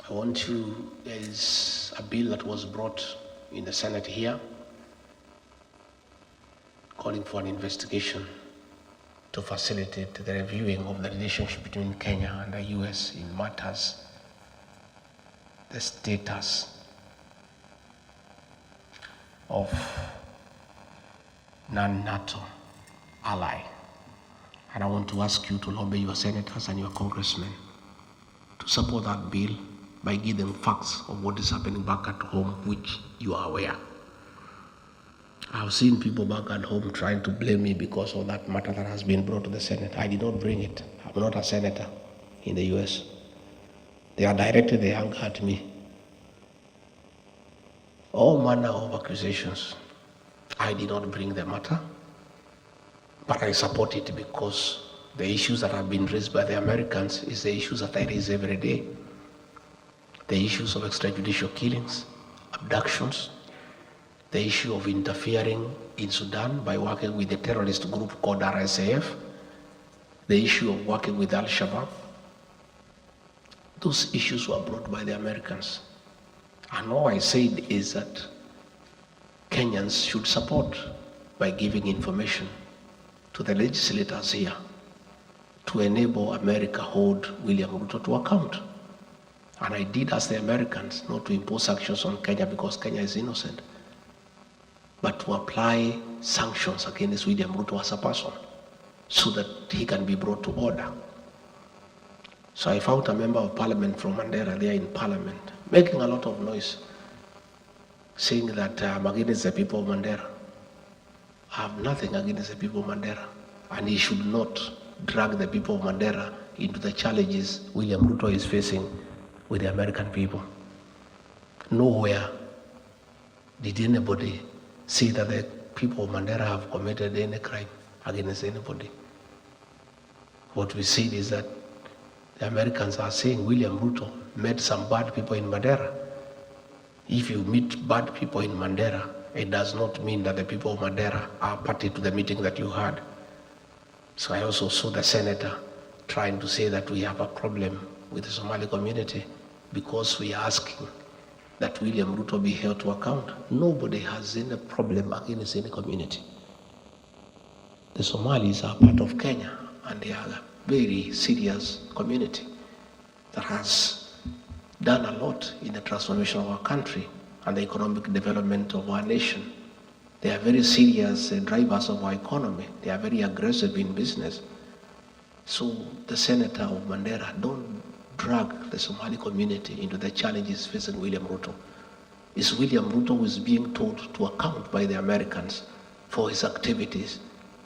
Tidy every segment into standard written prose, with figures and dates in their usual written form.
There is a bill that was brought in the Senate here calling for an investigation to facilitate the reviewing of the relationship between Kenya and the U.S. in matters, the status of non-NATO ally. And I want to ask you to lobby your senators and your congressmen to support that bill by giving facts of what is happening back at home, which you are aware. I've seen people back at home trying to blame me because of that matter that has been brought to the Senate. I did not bring it. I'm not a senator in the US. They are directed their anger at me. All manner of accusations. I did not bring the matter, but I support it because the issues that have been raised by the Americans is the issues that I raise every day. The issues of extrajudicial killings, abductions, the issue of interfering in Sudan by working with a terrorist group called RSAF, the issue of working with Shabaab. Those issues were brought by the Americans. And all I said is that Kenyans should support by giving information to the legislators here to enable America hold William Ruto to account. And I did ask the Americans not to impose sanctions on Kenya because Kenya is innocent, but to apply sanctions against William Ruto as a person so that he can be brought to order. So I found a member of parliament from Mandera there in parliament, making a lot of noise, saying that I'm against the people of Mandera. I have nothing against the people of Mandera, and he should not drag the people of Mandera into the challenges William Ruto is facing with the American people. Nowhere did anybody say that the people of Mandera have committed any crime against anybody. What we said is that the Americans are saying William Ruto met some bad people in Mandera. If you meet bad people in Mandera, it does not mean that the people of Mandera are party to the meeting that you had. So I also saw the senator trying to say that we have a problem with the Somali community because we are asking that William Ruto be held to account. Nobody has any problem against any community. The Somalis are part of Kenya, and they are a very serious community that has done a lot in the transformation of our country and the economic development of our nation. They are very serious drivers of our economy. They are very aggressive in business. So the senator of Mandera, don't drag the Somali community into the challenges facing William Ruto. It's William Ruto who is being told to account by the Americans for his activities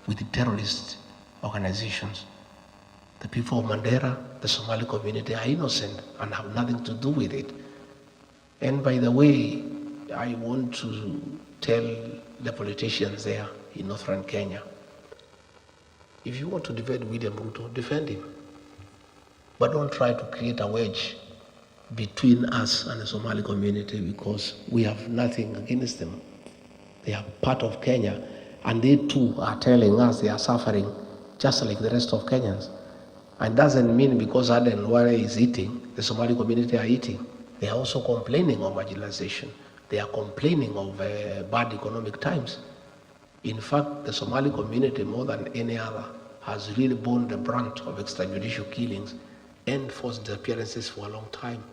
with the terrorist organizations. The people of Mandera, the Somali community, are innocent and have nothing to do with it. And by the way, I want to tell the politicians there in northern Kenya, if you want to defend William Ruto, defend him. But don't try to create a wedge between us and the Somali community because we have nothing against them. They are part of Kenya, and they too are telling us they are suffering just like the rest of Kenyans. And doesn't mean because Aden Nware is eating, the Somali community are eating. They are also complaining of marginalization. They are complaining of bad economic times. In fact, the Somali community, more than any other, has really borne the brunt of extrajudicial killings and forced disappearances for a long time.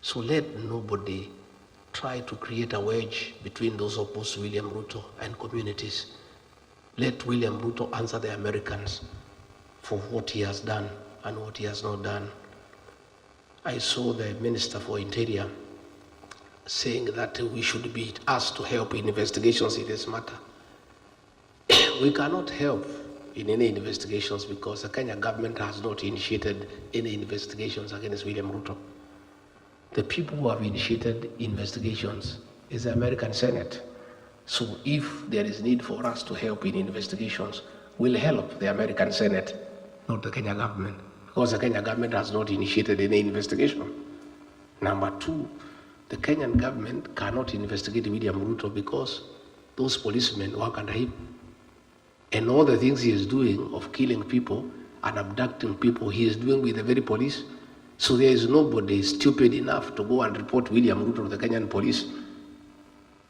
So let nobody try to create a wedge between those opposed to William Ruto and communities. Let William Ruto answer the Americans for what he has done and what he has not done. I saw the Minister for Interior saying that we should be asked to help in investigations in this matter. We cannot help in any investigations because the Kenya government has not initiated any investigations against William Ruto. The people who have initiated investigations is the American Senate. So if there is need for us to help in investigations, we'll help the American Senate, not the Kenya government, because the Kenya government has not initiated any investigation. Number two, the Kenyan government cannot investigate William Ruto because those policemen work under him. And all the things he is doing of killing people and abducting people, he is doing with the very police. So there is nobody stupid enough to go and report William Ruto to the Kenyan police.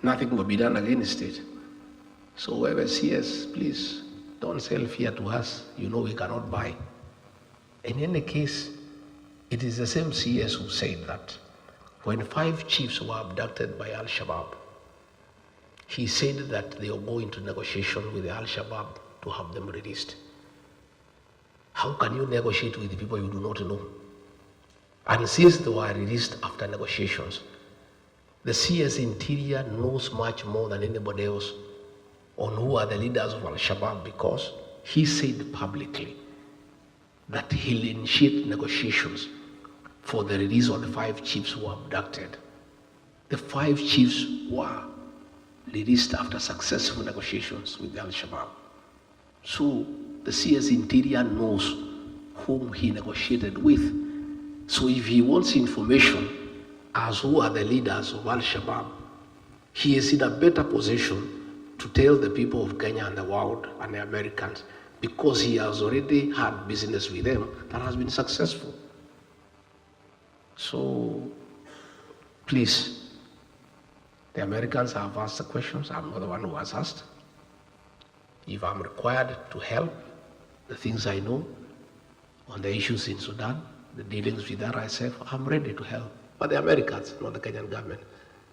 Nothing will be done against it. So whoever sees, please don't sell fear to us. You know we cannot buy. In any case, it is the same CS who said that when 5 chiefs were abducted by Al-Shabaab, he said that they will go into negotiation with the Al-Shabaab to have them released. How can you negotiate with the people you do not know? And since they were released after negotiations, the CS Interior knows much more than anybody else on who are the leaders of Al-Shabaab, because he said publicly that he'll initiate negotiations for the release of the 5 chiefs who were abducted. The 5 chiefs were released after successful negotiations with the Al-Shabaab. So the CS Interior knows whom he negotiated with. So if he wants information as who are the leaders of Al-Shabaab, he is in a better position to tell the people of Kenya and the world and the Americans, because he has already had business with them that has been successful. So please, the Americans have asked the questions. I'm not the one who has asked. If I'm required to help the things I know on the issues in Sudan, the dealings with RSF, I'm ready to help. But the Americans, not the Kenyan government,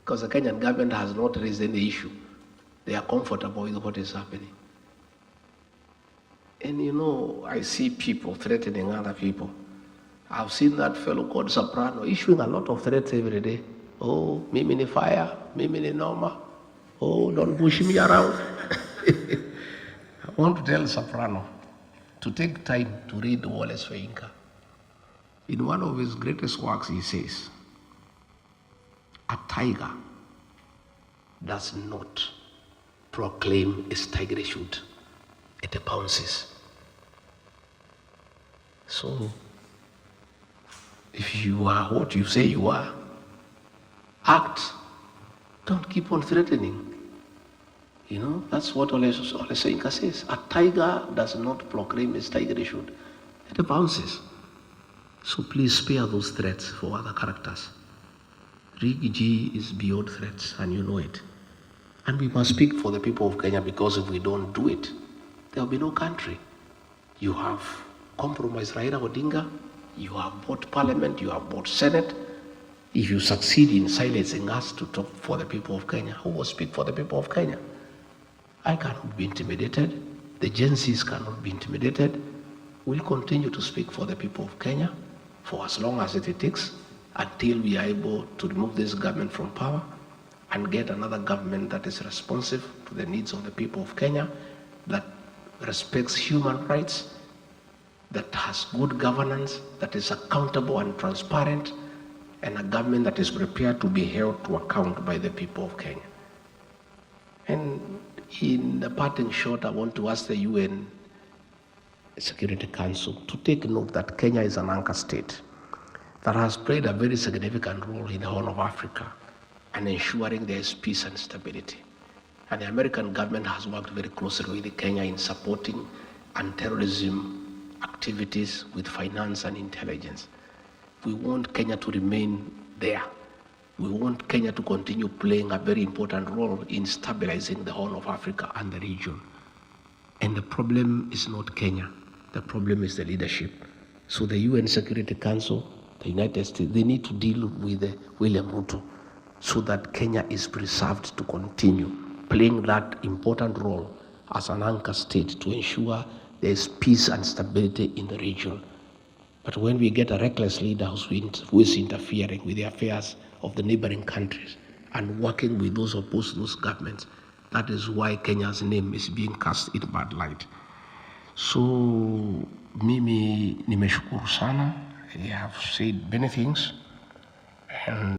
because the Kenyan government has not raised any issue. They are comfortable with what is happening. And you know, I see people threatening other people. I've seen that fellow called Soprano issuing a lot of threats every day. Oh, mimi ni fire, mimi ni noma. Oh, don't push me around. I want to tell Soprano to take time to read Wallace Soyinka. In one of his greatest works, he says, a tiger does not proclaim its tigerhood. It pounces. So, if you are what you say you are, act. Don't keep on threatening. You know, that's what Ole Soyinka says. A tiger does not proclaim its tigerhood. It pounces. So please spare those threats for other characters. Rigathi is beyond threats, and you know it. And we must speak for the people of Kenya, because if we don't do it, there will be no country. You have compromised Raila Odinga, you have bought parliament, you have bought Senate. If you succeed in silencing us to talk for the people of Kenya, who will speak for the people of Kenya? I cannot be intimidated. The Gen Zs cannot be intimidated. We'll continue to speak for the people of Kenya for as long as it takes, until we are able to remove this government from power and get another government that is responsive to the needs of the people of Kenya, that respects human rights, that has good governance, that is accountable and transparent, and a government that is prepared to be held to account by the people of Kenya. And in the parting shot, I want to ask the UN Security Council to take note that Kenya is an anchor state that has played a very significant role in the Horn of Africa and ensuring there is peace and stability. And the American government has worked very closely with Kenya in supporting anti-terrorism activities with finance and intelligence. We want Kenya to remain there. We want Kenya to continue playing a very important role in stabilizing the Horn of Africa and the region. And the problem is not Kenya. The problem is the leadership. So the UN Security Council, the United States, they need to deal with William Ruto so that Kenya is preserved to continue playing that important role as an anchor state to ensure there is peace and stability in the region. But when we get a reckless leader who is interfering with the affairs of the neighboring countries and working with those opposed to those governments, that is why Kenya's name is being cast in bad light. So, mimi nimeshukuru sana. I have said many things. And